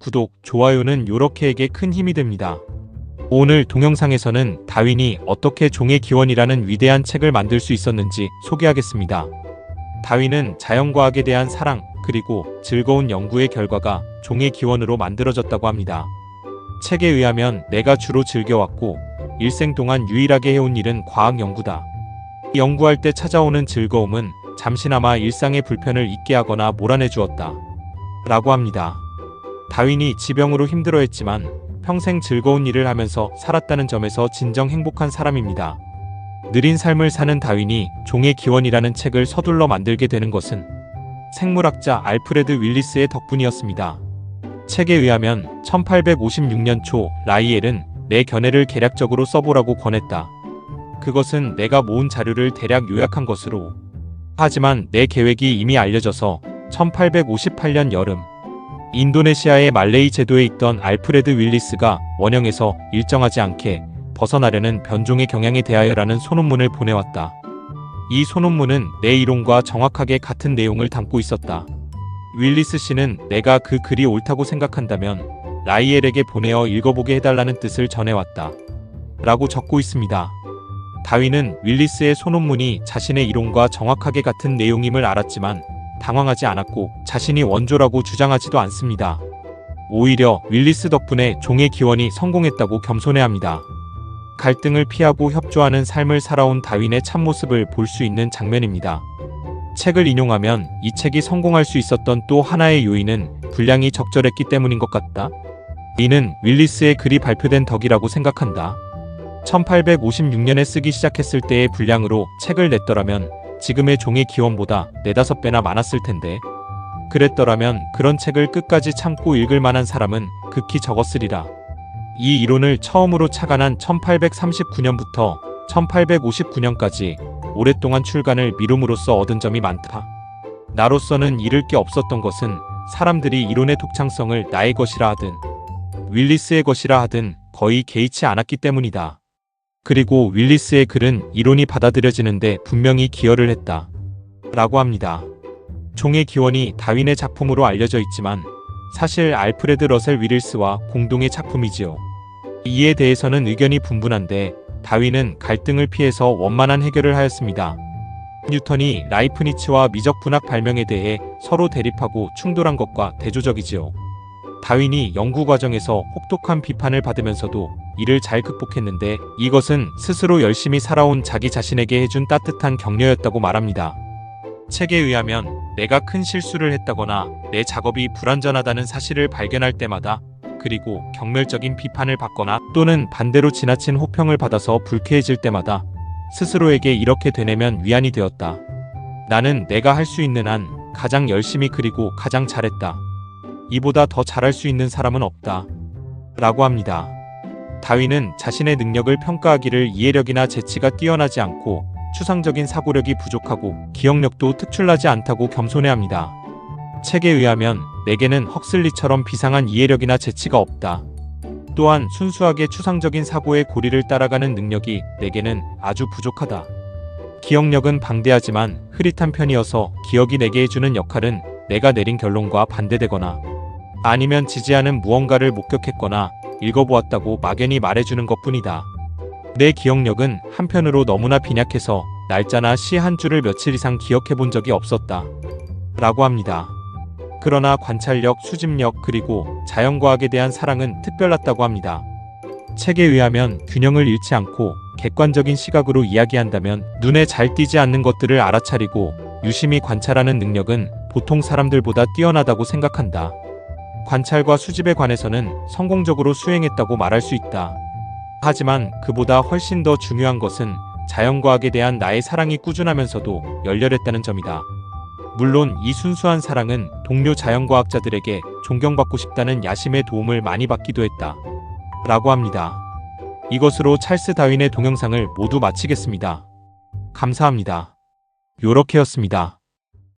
구독, 좋아요는 요렇게에게 큰 힘이 됩니다. 오늘 동영상에서는 다윈이 어떻게 종의 기원이라는 위대한 책을 만들 수 있었는지 소개하겠습니다. 다윈은 자연과학에 대한 사랑, 그리고 즐거운 연구의 결과가 종의 기원으로 만들어졌다고 합니다. 책에 의하면 내가 주로 즐겨왔고 일생 동안 유일하게 해온 일은 과학 연구다. 연구할 때 찾아오는 즐거움은 잠시나마 일상의 불편을 잊게 하거나 몰아내 주었다. 라고 합니다. 다윈이 지병으로 힘들어했지만 평생 즐거운 일을 하면서 살았다는 점에서 진정 행복한 사람입니다. 느린 삶을 사는 다윈이 종의 기원이라는 책을 서둘러 만들게 되는 것은 생물학자 알프레드 윌리스의 덕분이었습니다. 책에 의하면 1856년 초 라이엘은 내 견해를 개략적으로 써보라고 권했다. 그것은 내가 모은 자료를 대략 요약한 것으로. 하지만 내 계획이 이미 알려져서 1858년 여름 인도네시아의 말레이 제도에 있던 알프레드 윌리스가 원형에서 일정하지 않게 벗어나려는 변종의 경향에 대하여라는 소논문을 보내왔다. 이 소논문은 내 이론과 정확하게 같은 내용을 담고 있었다. 윌리스 씨는 내가 그 글이 옳다고 생각한다면 라이엘에게 보내어 읽어보게 해달라는 뜻을 전해왔다. 라고 적고 있습니다. 다윈은 윌리스의 소논문이 자신의 이론과 정확하게 같은 내용임을 알았지만 당황하지 않았고 자신이 원조라고 주장하지도 않습니다. 오히려 윌리스 덕분에 종의 기원이 성공했다고 겸손해합니다. 갈등을 피하고 협조하는 삶을 살아온 다윈의 참모습을 볼 수 있는 장면입니다. 책을 인용하면 이 책이 성공할 수 있었던 또 하나의 요인은 분량이 적절했기 때문인 것 같다. 이는 윌리스의 글이 발표된 덕이라고 생각한다. 1856년에 쓰기 시작했을 때의 분량으로 책을 냈더라면 지금의 종의 기원보다 4~5배나 많았을 텐데. 그랬더라면 그런 책을 끝까지 참고 읽을 만한 사람은 극히 적었으리라. 이 이론을 처음으로 착안한 1839년부터 1859년까지 오랫동안 출간을 미룸으로써 얻은 점이 많다. 나로서는 잃을 게 없었던 것은 사람들이 이론의 독창성을 나의 것이라 하든 윌리스의 것이라 하든 거의 개의치 않았기 때문이다. 그리고 윌리스의 글은 이론이 받아들여지는데 분명히 기여를 했다. 라고 합니다. 종의 기원이 다윈의 작품으로 알려져 있지만 사실 알프레드 러셀 윌리스와 공동의 작품이지요. 이에 대해서는 의견이 분분한데 다윈은 갈등을 피해서 원만한 해결을 하였습니다. 뉴턴이 라이프니츠와 미적 분학 발명에 대해 서로 대립하고 충돌한 것과 대조적이지요. 다윈이 연구 과정에서 혹독한 비판을 받으면서도 이를 잘 극복했는데 이것은 스스로 열심히 살아온 자기 자신에게 해준 따뜻한 격려였다고 말합니다. 책에 의하면 내가 큰 실수를 했다거나 내 작업이 불완전하다는 사실을 발견할 때마다 그리고 경멸적인 비판을 받거나 또는 반대로 지나친 호평을 받아서 불쾌해질 때마다 스스로에게 이렇게 되뇌면 위안이 되었다. 나는 내가 할 수 있는 한 가장 열심히 그리고 가장 잘했다. 이보다 더 잘할 수 있는 사람은 없다. 라고 합니다. 다윈은 자신의 능력을 평가하기를 이해력이나 재치가 뛰어나지 않고 추상적인 사고력이 부족하고 기억력도 특출나지 않다고 겸손해합니다. 책에 의하면 내게는 헉슬리처럼 비상한 이해력이나 재치가 없다. 또한 순수하게 추상적인 사고의 고리를 따라가는 능력이 내게는 아주 부족하다. 기억력은 방대하지만 흐릿한 편이어서 기억이 내게 해주는 역할은 내가 내린 결론과 반대되거나 아니면 지지하는 무언가를 목격했거나 읽어보았다고 막연히 말해주는 것뿐이다. 내 기억력은 한편으로 너무나 빈약해서 날짜나 시 한 줄을 며칠 이상 기억해본 적이 없었다. 라고 합니다. 그러나 관찰력, 수집력, 그리고 자연과학에 대한 사랑은 특별했다고 합니다. 책에 의하면 균형을 잃지 않고 객관적인 시각으로 이야기한다면 눈에 잘 띄지 않는 것들을 알아차리고 유심히 관찰하는 능력은 보통 사람들보다 뛰어나다고 생각한다. 관찰과 수집에 관해서는 성공적으로 수행했다고 말할 수 있다. 하지만 그보다 훨씬 더 중요한 것은 자연과학에 대한 나의 사랑이 꾸준하면서도 열렬했다는 점이다. 물론 이 순수한 사랑은 동료 자연과학자들에게 존경받고 싶다는 야심의 도움을 많이 받기도 했다. 라고 합니다. 이것으로 찰스 다윈의 동영상을 모두 마치겠습니다. 감사합니다. 요렇게였습니다.